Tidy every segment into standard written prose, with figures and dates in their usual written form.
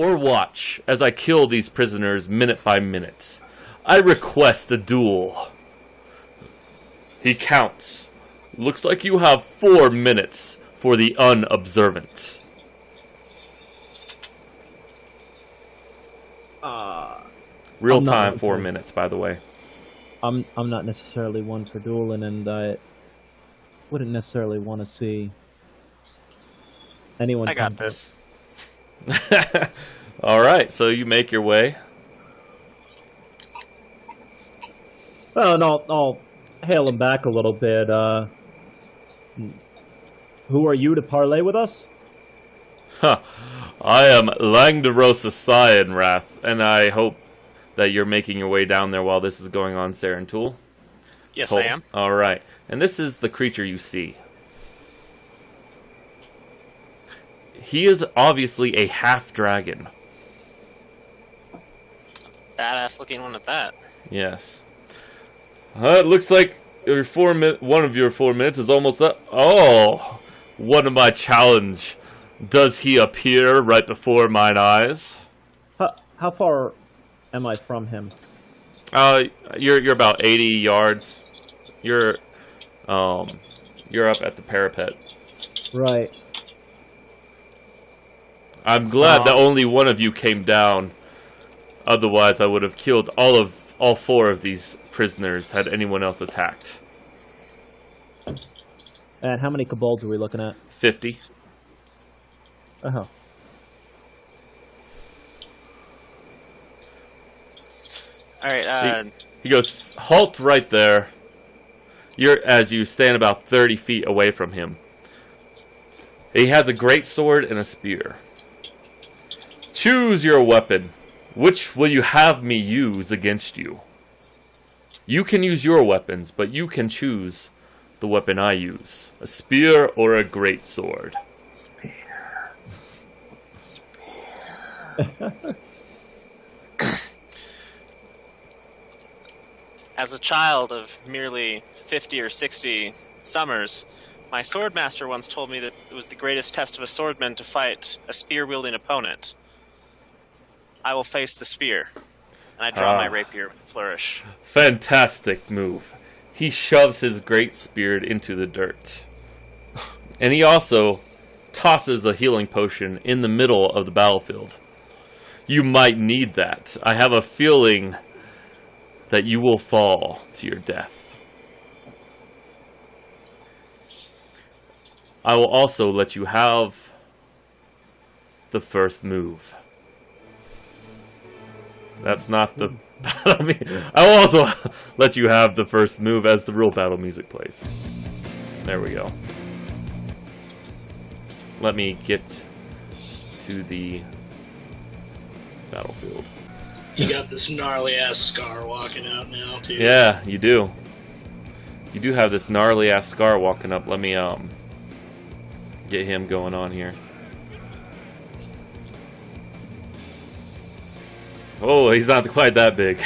or watch as I kill these prisoners minute by minute. I request a duel. He counts. Looks like you have 4 minutes for the unobservant. Real time 4 minutes, by the way. I'm not necessarily one for dueling, and I wouldn't necessarily want to see anyone. I got this. All right, so you make your way. Well, and I'll hail him back a little bit. Who are you to parley with us? Huh. I am Langderosa Cyanrath, and I hope that you're making your way down there while this is going on, Saren Tool. Yes, I am. All right, and this is the creature you see. He is obviously a half-dragon. Badass looking one at that. Yes. It looks like your one of your 4 minutes is almost up. Oh, what am I challenge? Does he appear right before mine eyes? How far am I from him? You're about 80 yards. You're up at the parapet. Right. I'm glad that only one of you came down. Otherwise, I would have killed all 4 of these prisoners had anyone else attacked. And how many kobolds are we looking at? 50. Uh-huh. Alright, He goes, halt right there. As you stand about 30 feet away from him. He has a great sword and a spear. Choose your weapon. Which will you have me use against you? You can use your weapons, but you can choose the weapon I use. A spear or a great sword. Spear. as a child of merely 50 or 60 summers, my swordmaster once told me that it was the greatest test of a swordman to fight a spear-wielding opponent. I will face the spear, and I draw my rapier with a flourish. Fantastic move. He shoves his great spear into the dirt. And he also tosses a healing potion in the middle of the battlefield. You might need that. I have a feeling that you will fall to your death. I will also let you have the first move. That's not the battle music. I will also let you have the first move as the real battle music plays. There we go. Let me get to the battlefield. You got this gnarly ass Scar walking out now, too. Yeah, you do. You do have this gnarly ass Scar walking up. Let me get him going on here. Oh, he's not quite that big.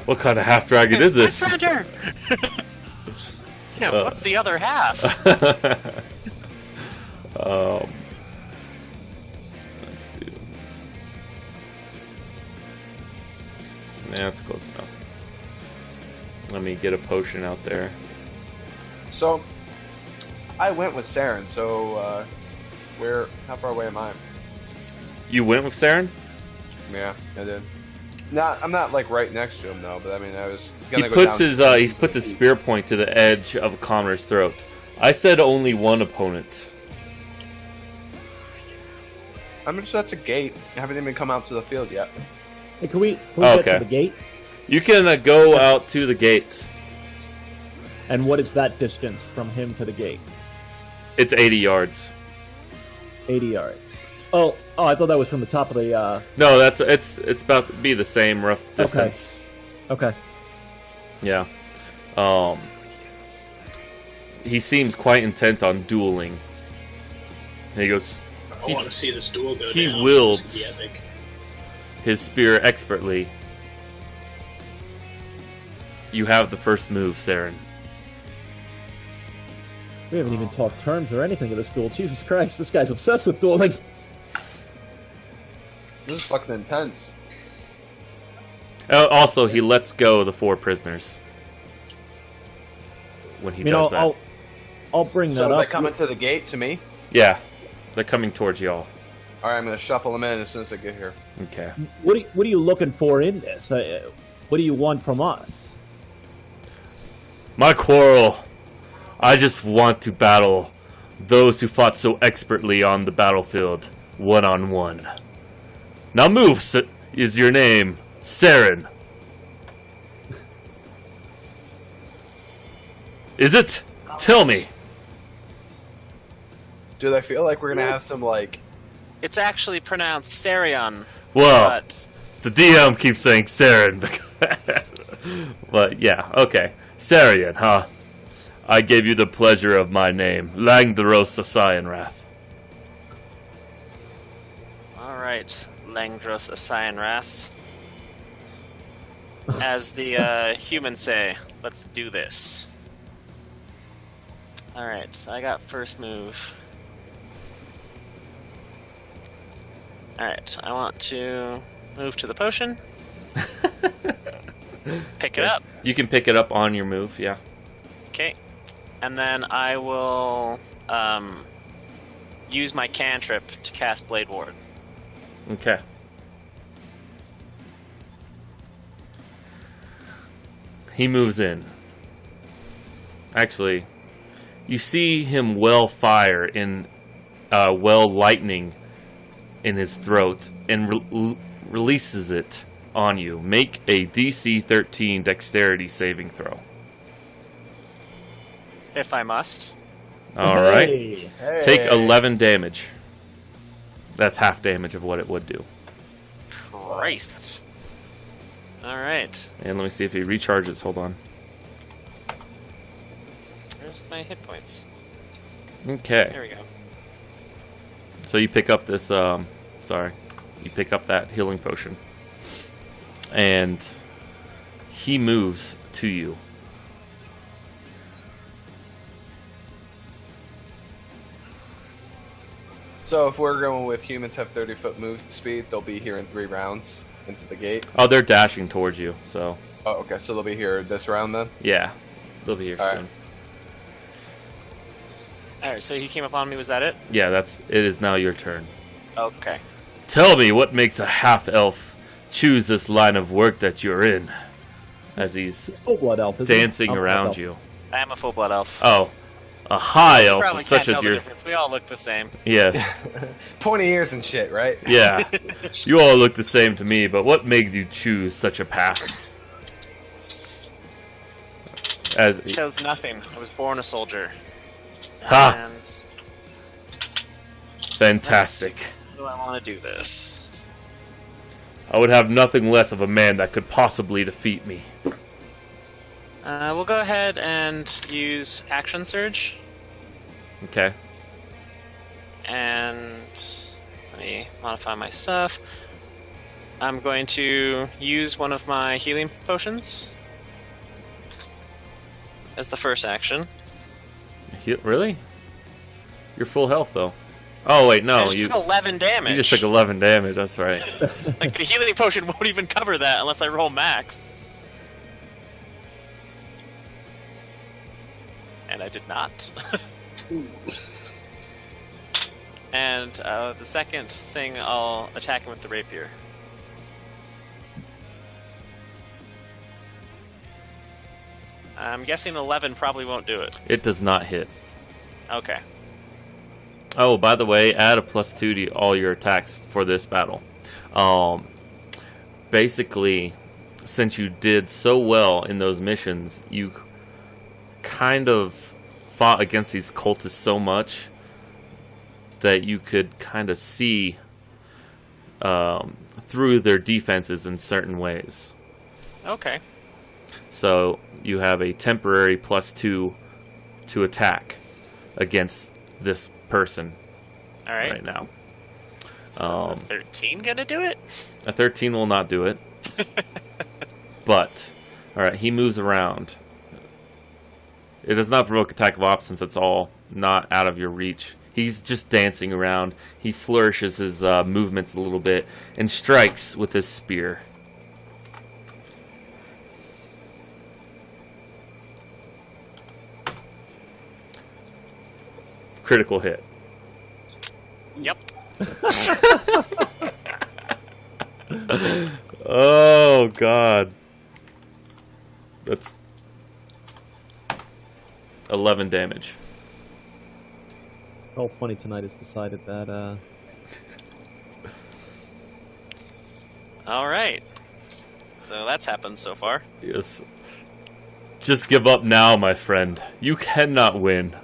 What kind of half dragon is this? Yeah, what's the other half? Let's do. Yeah, that's close enough. Let me get a potion out there. So, I went with Saren. So, how far away am I? You went with Saren? Yeah, I did. I'm not like right next to him though, but I mean, I was He gonna go puts down his he's put the spear point to the edge of a commoner's throat. I said only one opponent. I'm just at the gate. I haven't even come out to the field yet. Hey, can we get okay. to the gate? You can go out to the gate. And what is that distance from him to the gate? It's 80 yards. 80 yards. Oh, I thought that was from the top of the. No, it's about to be the same rough distance. Okay. Yeah. He seems quite intent on dueling. And he goes. I want to see this duel go down. He It's gonna wields be epic. his spear expertly. You have the first move, Saren. We haven't even talked terms or anything of this duel. Jesus Christ, this guy's obsessed with dueling. This is fucking intense. Also, he lets go of the 4 prisoners when he does that. I'll bring that So up. they come into the gate to me? Yeah, they're coming towards y'all. Alright, I'm gonna shuffle them in as soon as they get here. Okay. What are you looking for in this? What do you want from us? My quarrel. I just want to battle those who fought so expertly on the battlefield, one-on-one. Now move, is your name Saren? Is it? Tell me. Do they feel like we're gonna have some, like... It's actually pronounced Sarion. Well, But the DM keeps saying Saren. But yeah, okay. Sarian, huh? I gave you the pleasure of my name, Langdaros Asaianrath. alright, Langdros Asaianrath. As the humans say, let's do this. Alright, so I got first move. Alright, I want to move to the potion. Pick it up. You can pick it up on your move, yeah. Okay. And then I will use my cantrip to cast Blade Ward. Okay. He moves in. Actually, you see him well fire in well lightning in his throat and releases it on you. Make a DC 13 dexterity saving throw. If I must. All right. Hey. Take 11 damage. That's half damage of what it would do. Christ. Alright. And let me see if he recharges. Hold on. Where's my hit points? Okay. There we go. So you pick up this, sorry. You pick up that healing potion. And he moves to you. So if we're going with humans have 30-foot move speed, they'll be here in 3 rounds into the gate. Oh, they're dashing towards you, so Oh, okay, so they'll be here this round then? yeah. They'll be here All right. soon. Alright, so he came up on me, was that it? Yeah, it is now your turn. Okay. Tell me what makes a half-elf choose this line of work that you're in. As he's Full blood elf. isn't it? dancing I'm a around elf. you. I am a full blood elf. Oh, a high elf Probably such can't as tell the your... difference. We all look the same. Yes. Pointy ears and shit, right? Yeah. You all look the same to me, but what made you choose such a path? As Chose nothing. I was born a soldier. Ha! And Fantastic. do I want to do this? I would have nothing less of a man that could possibly defeat me. We'll go ahead and use Action Surge. Okay. And let me modify my stuff. I'm going to use one of my healing potions as the first action. Really? You're full health, though. Oh, wait, I no. just You took 11 damage. just took 11 damage. That's right. Like, the healing potion won't even cover that unless I roll max. And I did not. And the second thing, I'll attack him with the rapier. I'm guessing 11 probably won't do it. It does not hit. Okay. Oh, by the way, add a +2 to all your attacks for this battle. Basically, since you did so well in those missions, you kind of fought against these cultists so much that you could kind of see through their defenses in certain ways. Okay. So you have a temporary +2 to attack against this person Alright. right now. So is a 13 gonna do it? A 13 will not do it. But, alright, he moves around. It does not provoke attack of options, it's all not out of your reach. He's just dancing around. He flourishes his movements a little bit and strikes with his spear. Critical hit. Yep. Oh, God. That's 11 damage. Roll 20 tonight has decided that. All right. So that's happened so far. Yes. Just give up now, my friend. You cannot win.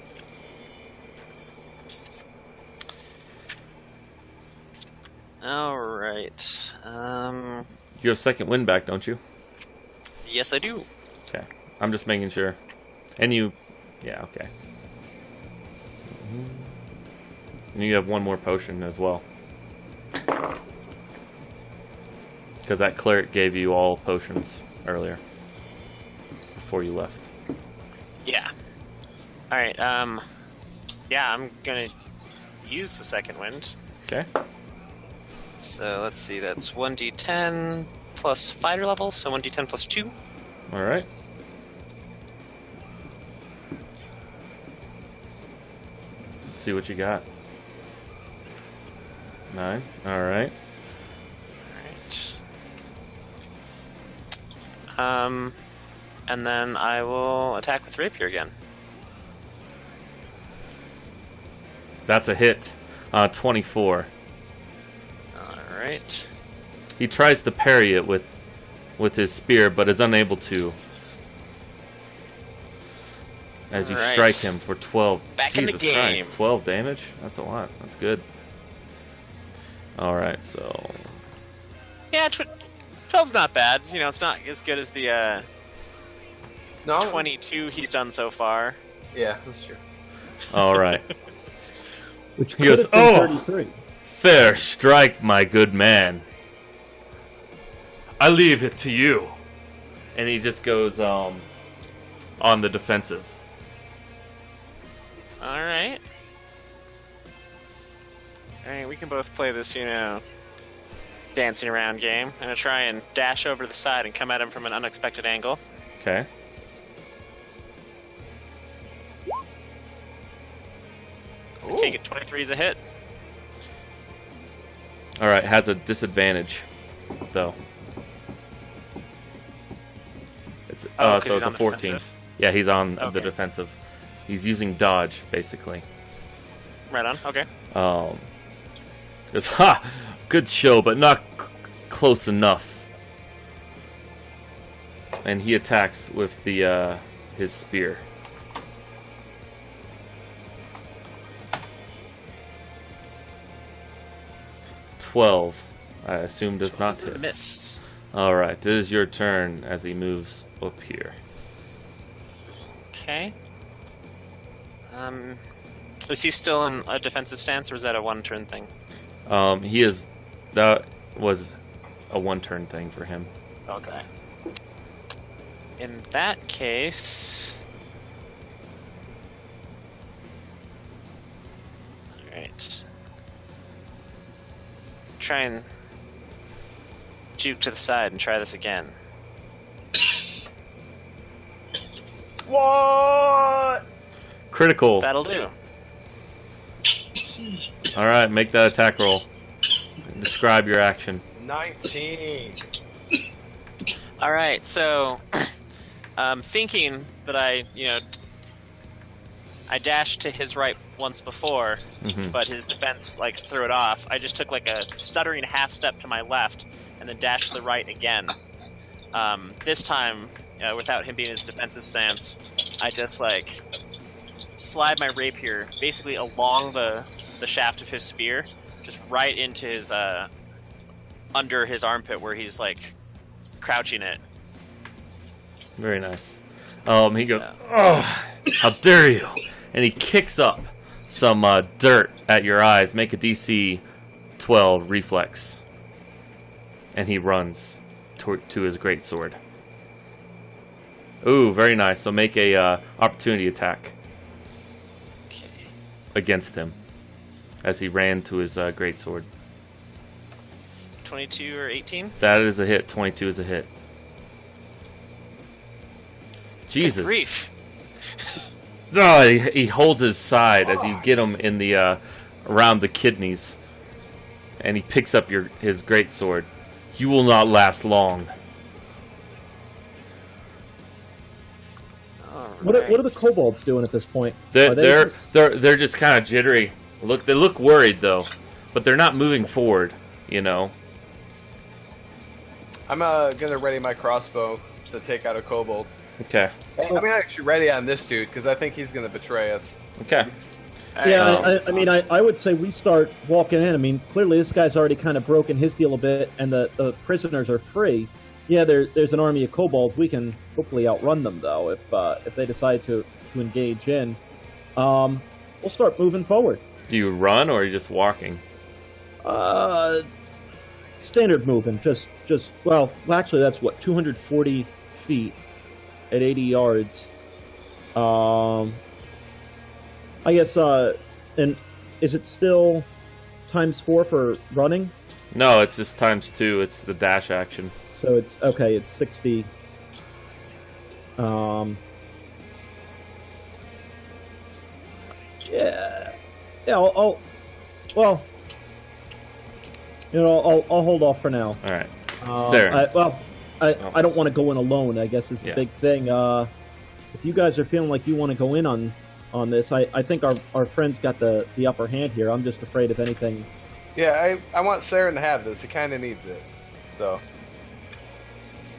All right. You have second win back, don't you? Yes, I do. Okay. I'm just making sure. And you... Yeah, okay. And you have one more potion as well. Because that cleric gave you all potions earlier. Before you left. Yeah. All right. Yeah, I'm gonna use the second wind. Okay. So let's see. That's 1d10 plus fighter level, so 1d10 plus 2. Alright. Let's see what you got. 9. Alright. Alright. And then I will attack with rapier again. That's a hit. 24. Alright. He tries to parry it with his spear, but is unable to. As you Alright. strike him for 12. Back in the Jesus game. Christ, 12 damage? That's a lot. That's good. Alright, so... Yeah, 12's not bad. You know, it's not as good as the No. 22 he's done so far. Yeah, that's true. Alright. Which He could goes, have been "Oh!" 33. Fair strike, my good man. I leave it to you. And he just goes on the defensive. Alright. Alright, we can both play this, you know, dancing around game. I'm gonna try and dash over to the side and come at him from an unexpected angle. Okay. I take it 23 is a hit. Alright, has a disadvantage, though. It's, Oh, 'cause so he's it's a on the 14. defensive. Yeah, he's on the Okay. defensive. He's using dodge, basically. Right on, okay. Goes, ha! Good show, but not close enough. And he attacks with the his spear. $12, I assume, does not hit. Miss. Alright, it is your turn as he moves up here. Okay. Is he still in a defensive stance, or is that a one-turn thing? He is... That was a one-turn thing for him. Okay. In that case... Alright. Try and juke to the side and try this again. What? Critical. That'll do. Alright, make that attack roll. Describe your action. 19. Alright, so... thinking that I dashed to his right once before, but his defense, threw it off. I just took, a stuttering half step to my left, and then dashed to the right again. This time, without him being in his defensive stance, I just, slide my rapier basically along the shaft of his spear, just right into his, under his armpit where he's, crouching it. Very nice. He goes, "Oh, how dare you!" And he kicks up some dirt at your eyes. Make a DC 12 reflex. And he runs to his greatsword. Ooh, very nice. So make a opportunity attack Okay. against him. as he ran to his greatsword. 22 or 18? That is a hit. 22 is a hit. Jesus. Good grief. Oh, he holds his side as you get him in the around the kidneys, and he picks up his greatsword. You will not last long. What are the kobolds doing at this point? They're just kind of jittery. They look worried though, but they're not moving forward. You know. I'm gonna ready my crossbow to take out a kobold. Okay. I'm actually ready on this dude because I think he's gonna betray us. Okay. Yeah, I mean, I would say we start walking in. I mean, clearly this guy's already kind of broken his deal a bit, and the prisoners are free. Yeah, there's an army of kobolds. We can hopefully outrun them, though, if they decide to engage in. We'll start moving forward. Do you run or are you just walking? Standard moving. Well, actually, that's what 240 feet at 80 yards. I guess. And is it still ×4 for running? No, it's just ×2. It's the dash action. So it's okay. It's 60. Yeah. I'll well, I'll hold off for now. All right. Sarah. I don't want to go in alone, I guess is the big thing. If you guys are feeling like you want to go in on this, I think our friends got the upper hand here. I'm just afraid of anything. Yeah, I want Saren to have this. He kind of needs it. So.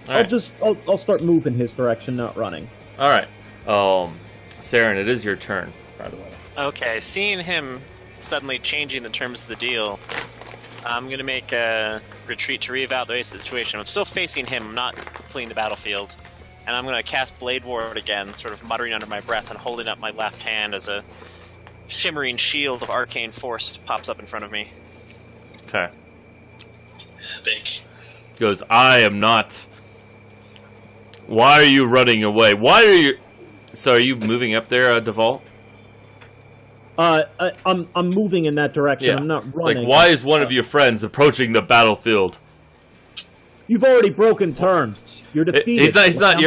I'll start moving his direction, not running. All right. Saren, it is your turn, by the way. Okay, seeing him suddenly changing the terms of the deal, I'm going to make a retreat to reevaluate the situation. I'm still facing him, I'm not fleeing the battlefield. And I'm going to cast Blade Ward again, sort of muttering under my breath and holding up my left hand as a shimmering shield of arcane force pops up in front of me. Okay. Epic. Goes, I am not... Why are you running away? Why are you... So are you moving up there, Deval? I'm moving in that direction. Yeah. I'm not It's running. like, why is one of your friends approaching the battlefield? You've already broken terms. You're defeated. He's not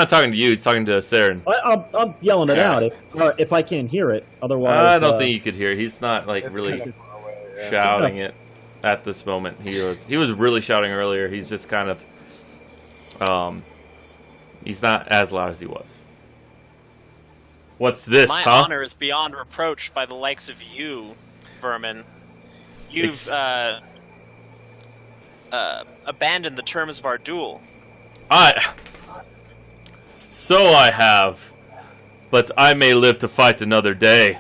talking to you. He's talking to Saren. I'm yelling it out if I can't hear it. Otherwise, I don't think you could hear. He's not like It's really kind of far away, yeah. shouting it at this moment. He was really shouting earlier. He's just kind of he's not as loud as he was. What's this, My huh? honor is beyond reproach by the likes of you, vermin. You've abandoned the terms of our duel. So I have, but I may live to fight another day.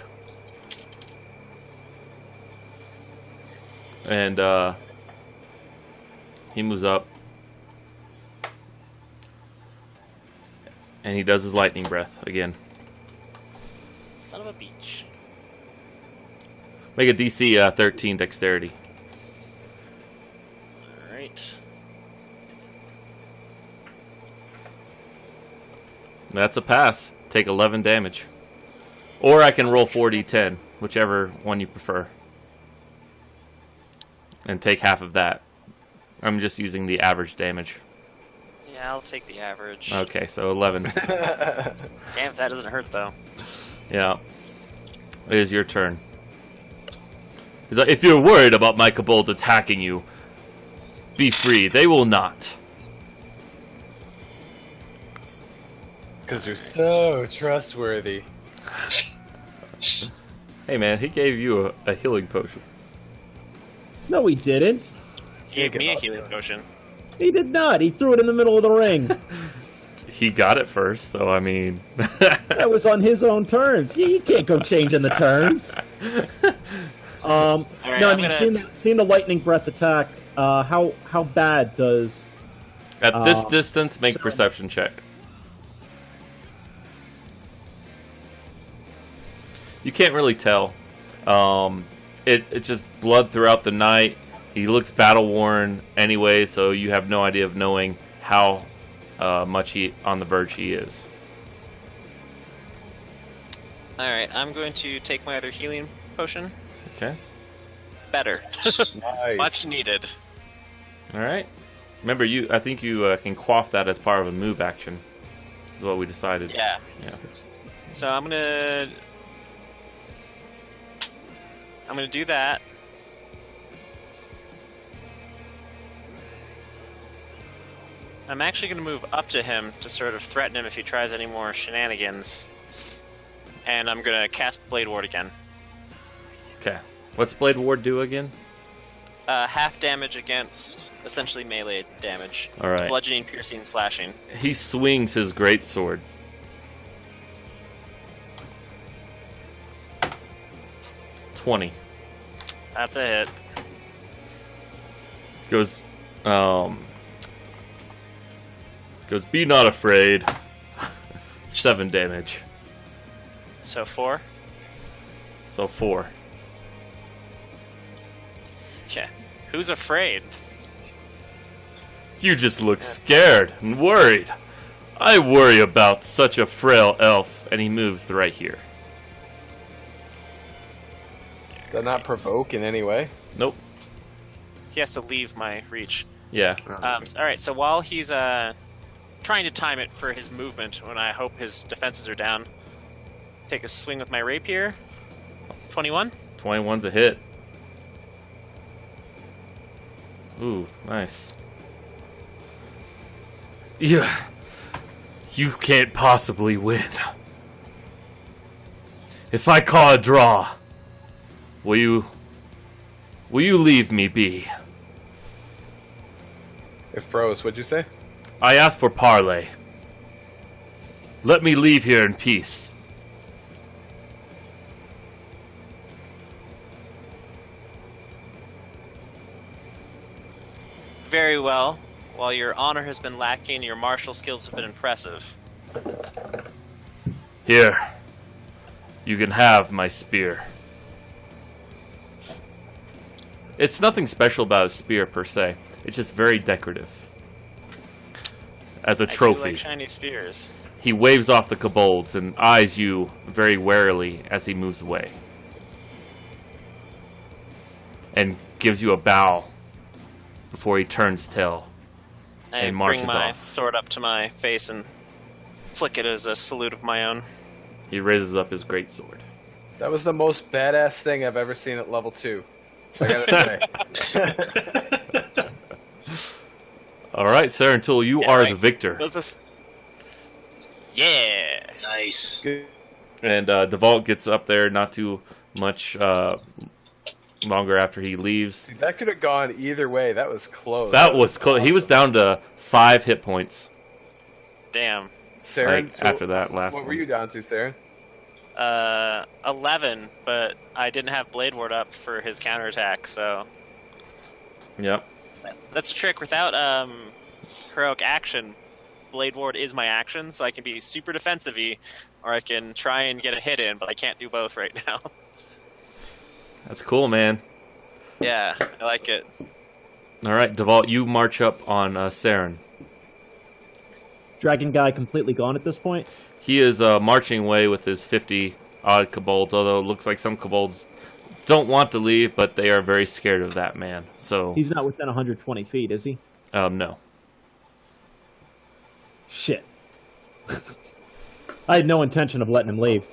And he moves up, and he does his lightning breath again. Son of a beach. Make a DC 13 dexterity. Alright. That's a pass. Take 11 damage. Or I can roll 4d10, whichever one you prefer. And take half of that. I'm just using the average damage. Yeah, I'll take the average. Okay, so 11. Damn if that doesn't hurt, though. Yeah. It is your turn. He's like, if you're worried about my kobolds attacking you, be free. They will not. Because you're so trustworthy. Hey man, he gave you a healing potion. No, he didn't. He gave me a healing potion. He did not. He threw it in the middle of the ring. He got it first, so I mean... That was on his own terms. You can't go changing the terms. No, I mean, seeing the lightning breath attack, how bad does... At this distance, make a perception check. You can't really tell. It's just blood throughout the night. He looks battle-worn anyway, so you have no idea of knowing how much on the verge he is. Alright, I'm going to take my other healing potion. Okay. better. Nice. Much needed. All right. Remember, I think you can quaff that as part of a move action. Is what we decided. Yeah. Yeah. So I'm gonna do that. I'm actually gonna move up to him to sort of threaten him if he tries any more shenanigans. And I'm gonna cast Blade Ward again. Okay. What's Blade Ward do again? Half damage against essentially melee damage. All right. Bludgeoning, piercing, slashing. He swings his greatsword. $20. That's a hit. Goes, be not afraid. 7 damage. So 4. So 4. Okay. Who's afraid? You just look scared and worried. I worry about such a frail elf. And he moves right here. Does that not provoke in any way? Nope. He has to leave my reach. Yeah. Alright, so while he's trying to time it for his movement, when I hope his defenses are down, take a swing with my rapier. 21? 21's a hit. Ooh, nice. You can't possibly win. If I call a draw, will you leave me be? It froze. What'd you say? I ask for parley. Let me leave here in peace. Very well. While your honor has been lacking, your martial skills have been impressive. Here. You can have my spear. It's nothing special about a spear per se. It's just very decorative. As a I do trophy. like shiny spears. He waves off the kobolds and eyes you very warily as he moves away. And gives you a bow before he turns tail I and marches bring my off. sword up to my face and flick it as a salute of my own. He raises up his greatsword. That was the most badass thing I've ever seen at level 2. I gotta say. Alright, Sarentul, you are the victor. Yeah! Nice. And Devault gets up there not too much longer after he leaves. Dude, that could have gone either way. That was close. That was close. Awesome. He was down to 5 hit points Damn. Saren, like, after that last What one. were you down to, Saren? 11, but I didn't have Blade Ward up for his counterattack, so... Yep. That's a trick. Without heroic action, Blade Ward is my action, so I can be super defensive-y, or I can try and get a hit in, but I can't do both right now. That's cool, man. Yeah, I like it. Alright, Devault, you march up on Saren. Dragon guy completely gone at this point. He is marching away with his 50-odd kobolds, although it looks like some kobolds don't want to leave, but they are very scared of that man. So He's not within 120 feet, is he? no. Shit. I had no intention of letting him leave.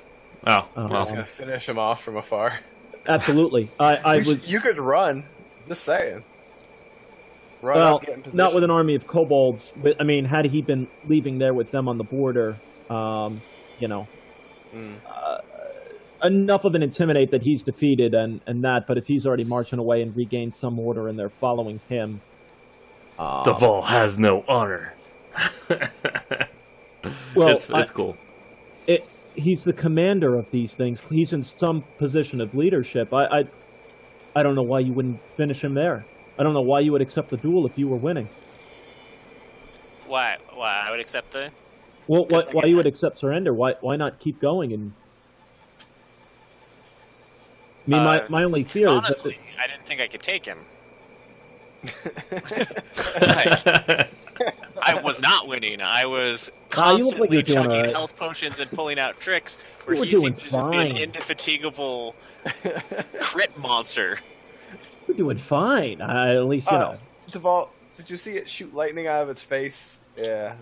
Oh, I I was gonna finish him off from afar. Absolutely. I was You could run. Just saying. Run well, up, get in position. not with an army of kobolds. But I mean, had he been leaving there with them on the border, enough of an intimidate that he's defeated and that. But if he's already marching away and regained some order and they're following him, Devault has no honor. well, it's cool. He's the commander of these things. He's in some position of leadership. I don't know why you wouldn't finish him there. I don't know why you would accept the duel if you were winning. Why? I would accept the... Well, Because, why like I you would said- accept surrender? Why not keep going? And I mean, my only fear is Honestly, that I didn't think I could take him. I was not winning. I was you look like constantly you're doing chugging alright. health potions and pulling out tricks where You were he doing seemed to just be an fine. indefatigable crit monster. We're doing fine. At least, you know. Deval, did you see it shoot lightning out of its face? Yeah,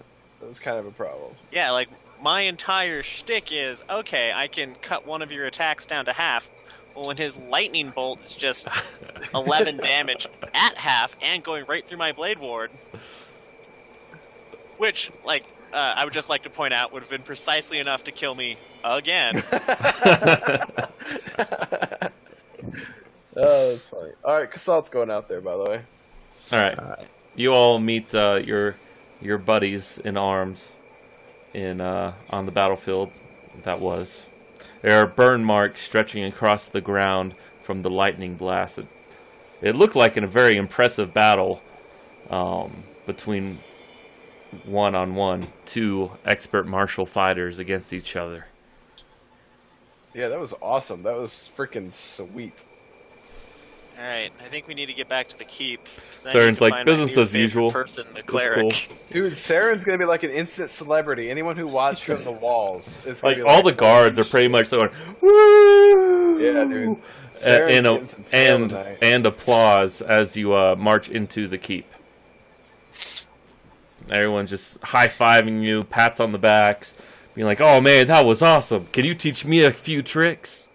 that's kind of a problem. Yeah, like, my entire shtick is, okay, I can cut one of your attacks down to half. Well, when his lightning bolt is just 11 damage at half and going right through my Blade Ward. Which, like, I would just like to point out, would have been precisely enough to kill me again. Oh, that's funny. All right, Casalt's going out there, by the way. All right. You all meet your buddies in arms on the battlefield. That was. There are burn marks stretching across the ground from the lightning blast. It looked like a very impressive battle between one-on-one, two expert martial fighters against each other. Yeah, that was awesome. That was freaking sweet. Alright, I think we need to get back to the keep. Saren's like, business as usual. Person, the That's cleric. cool. Dude, Saren's gonna be like an instant celebrity. Anyone who watched from the walls is gonna Like, be all the guards are pretty much going, woo! Yeah, dude. Saren's getting some tail tonight. And applause as you march into the keep. Everyone's just high-fiving you, pats on the backs, being like, oh man, that was awesome. Can you teach me a few tricks?